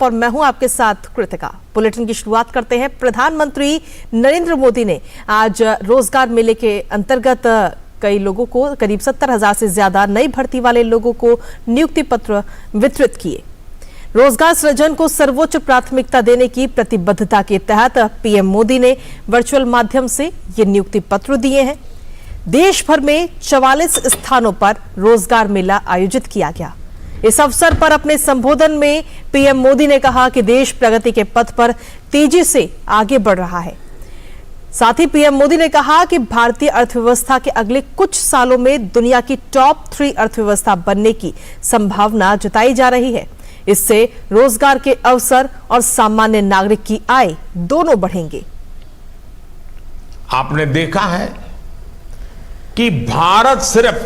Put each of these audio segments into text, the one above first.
और मैं हूं आपके साथ कृतिका। बुलेटिन की शुरुआत करते हैं। प्रधानमंत्री नरेंद्र मोदी ने आज रोजगार मेले के अंतर्गत कई लोगों को, करीब 70,000 से ज्यादा नई भर्ती वाले लोगों को नियुक्ति पत्र वितरित किए। रोजगार सृजन को सर्वोच्च प्राथमिकता देने की प्रतिबद्धता के तहत पीएम मोदी ने वर्चुअल माध्यम से ये नियुक्ति पत्र दिए हैं। देश भर में 44 स्थानों पर रोजगार मेला आयोजित किया गया। इस अवसर पर अपने संबोधन में पीएम मोदी ने कहा कि देश प्रगति के पथ पर तेजी से आगे बढ़ रहा है। साथ ही पीएम मोदी ने कहा कि भारतीय अर्थव्यवस्था के अगले कुछ सालों में दुनिया की टॉप 3 अर्थव्यवस्था बनने की संभावना जताई जा रही है। इससे रोजगार के अवसर और सामान्य नागरिक की आय दोनों बढ़ेंगे। आपने देखा है कि भारत सिर्फ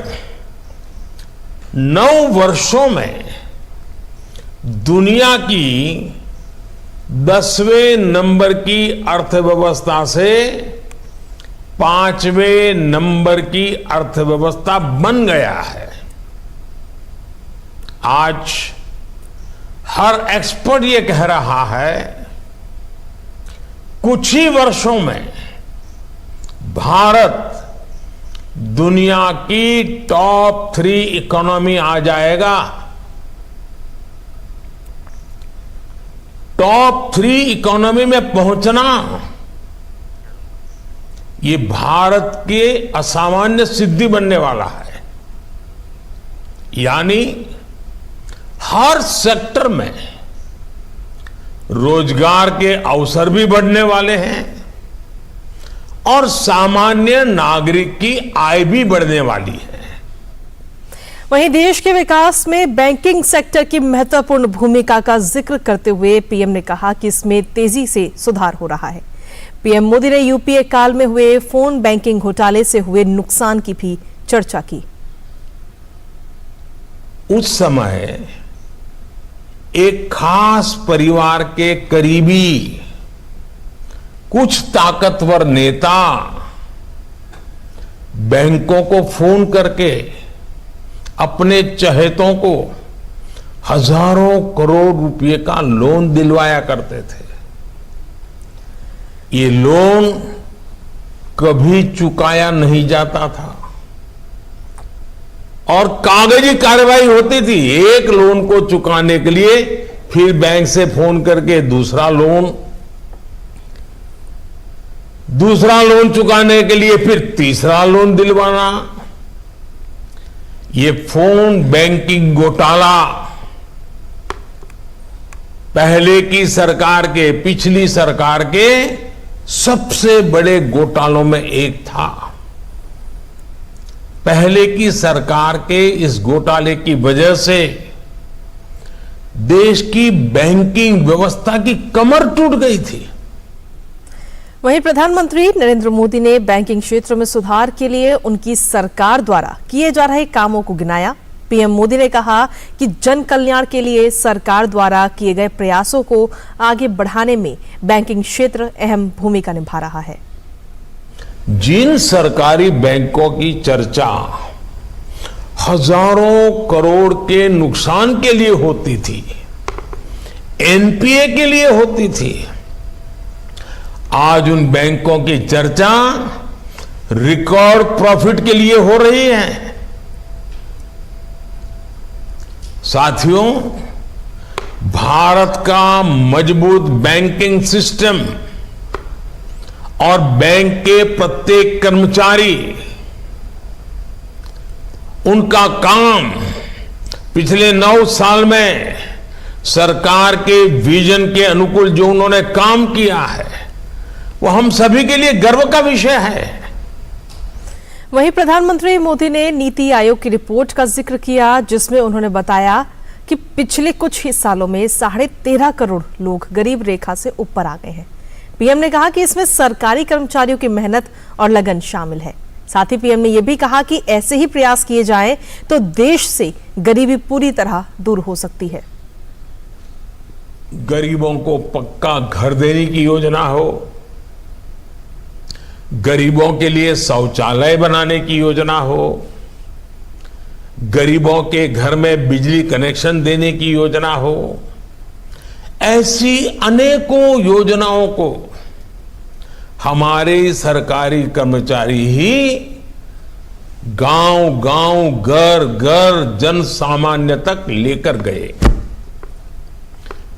9 वर्षों में दुनिया की 10वें नंबर की अर्थव्यवस्था से 5वें नंबर की अर्थव्यवस्था बन गया है। आज हर एक्सपर्ट ये कह रहा है, कुछ ही वर्षों में भारत दुनिया की टॉप 3 इकोनॉमी आ जाएगा। टॉप 3 इकोनॉमी में पहुंचना ये भारत के असामान्य सिद्धि बनने वाला है। यानी हर सेक्टर में रोजगार के अवसर भी बढ़ने वाले हैं और सामान्य नागरिक की आय भी बढ़ने वाली है। वहीं देश के विकास में बैंकिंग सेक्टर की महत्वपूर्ण भूमिका का जिक्र करते हुए पीएम ने कहा कि इसमें तेजी से सुधार हो रहा है। पीएम मोदी ने यूपीए काल में हुए फोन बैंकिंग घोटाले से हुए नुकसान की भी चर्चा की। उस समय एक खास परिवार के करीबी कुछ ताकतवर नेता बैंकों को फोन करके अपने चहेतों को हजारों करोड़ रुपए का लोन दिलवाया करते थे। ये लोन कभी चुकाया नहीं जाता था और कागजी कार्रवाई होती थी। एक लोन को चुकाने के लिए फिर बैंक से फोन करके दूसरा लोन चुकाने के लिए फिर तीसरा लोन दिलवाना। ये फोन बैंकिंग घोटाला पहले की सरकार के, पिछली सरकार के सबसे बड़े घोटालों में एक था। पहले की सरकार के इस घोटाले की वजह से देश की बैंकिंग व्यवस्था की कमर टूट गई थी। वहीं प्रधानमंत्री नरेंद्र मोदी ने बैंकिंग क्षेत्र में सुधार के लिए उनकी सरकार द्वारा किए जा रहे कामों को गिनाया। पीएम मोदी ने कहा कि जन कल्याण के लिए सरकार द्वारा किए गए प्रयासों को आगे बढ़ाने में बैंकिंग क्षेत्र अहम भूमिका निभा रहा है। जिन सरकारी बैंकों की चर्चा हजारों करोड़ के नुकसान के लिए होती थी, एनपीए के लिए होती थी, आज उन बैंकों की चर्चा रिकॉर्ड प्रॉफिट के लिए हो रही है। साथियों, भारत का मजबूत बैंकिंग सिस्टम और बैंक के प्रत्येक कर्मचारी, उनका काम पिछले 9 साल में सरकार के विजन के अनुकूल जो उन्होंने काम किया है, वो हम सभी के लिए गर्व का विषय है। वहीं प्रधानमंत्री मोदी ने नीति आयोग की रिपोर्ट का जिक्र किया, जिसमें उन्होंने बताया कि पिछले कुछ ही सालों में 13.5 करोड़ लोग गरीब रेखा से ऊपर आ गए हैं। पीएम ने कहा कि इसमें सरकारी कर्मचारियों की मेहनत और लगन शामिल है। साथ ही पीएम ने यह भी कहा कि ऐसे ही प्रयास किए जाएं तो देश से गरीबी पूरी तरह दूर हो सकती है। गरीबों को पक्का घर देने की योजना हो, गरीबों के लिए शौचालय बनाने की योजना हो, गरीबों के घर में बिजली कनेक्शन देने की योजना हो, ऐसी अनेकों योजनाओं को हमारे सरकारी कर्मचारी ही गांव गांव घर घर जन सामान्य तक लेकर गए।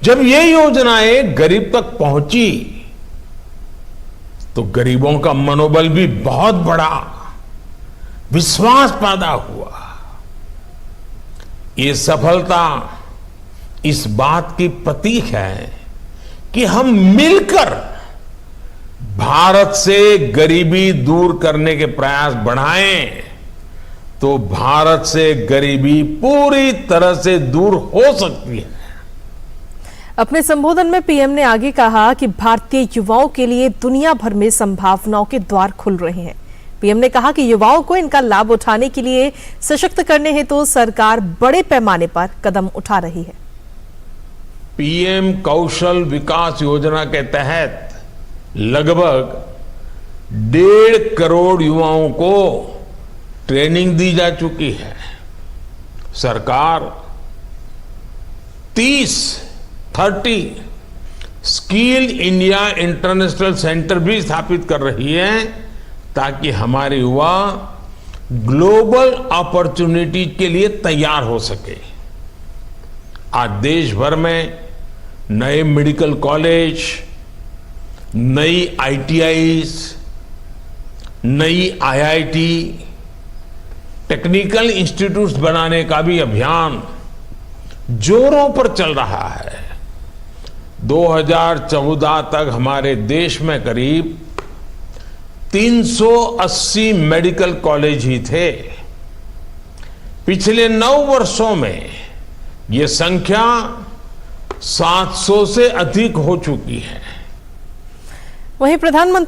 जब ये योजनाएं गरीब तक पहुंची तो गरीबों का मनोबल भी बहुत बढ़ा, विश्वास पैदा हुआ। ये सफलता इस बात की प्रतीक है कि हम मिलकर भारत से गरीबी दूर करने के प्रयास बढ़ाएं तो भारत से गरीबी पूरी तरह से दूर हो सकती है। अपने संबोधन में पीएम ने आगे कहा कि भारतीय युवाओं के लिए दुनिया भर में संभावनाओं के द्वार खुल रहे हैं। पीएम ने कहा कि युवाओं को इनका लाभ उठाने के लिए सशक्त करने हेतु सरकार बड़े पैमाने पर कदम उठा रही है। पीएम कौशल विकास योजना के तहत लगभग 1.5 करोड़ युवाओं को ट्रेनिंग दी जा चुकी है। सरकार 30 स्किल इंडिया इंटरनेशनल सेंटर भी स्थापित कर रही है ताकि हमारे युवा ग्लोबल अपॉर्चुनिटी के लिए तैयार हो सके। आज देश भर में नए मेडिकल कॉलेज, नई आईटीआईज, नई आईआईटी, टेक्निकल इंस्टीट्यूट्स बनाने का भी अभियान जोरों पर चल रहा है। 2014 तक हमारे देश में करीब 380 मेडिकल कॉलेज ही थे। पिछले 9 वर्षों में ये संख्या 700 से अधिक हो चुकी है। वहीं प्रधानमंत्री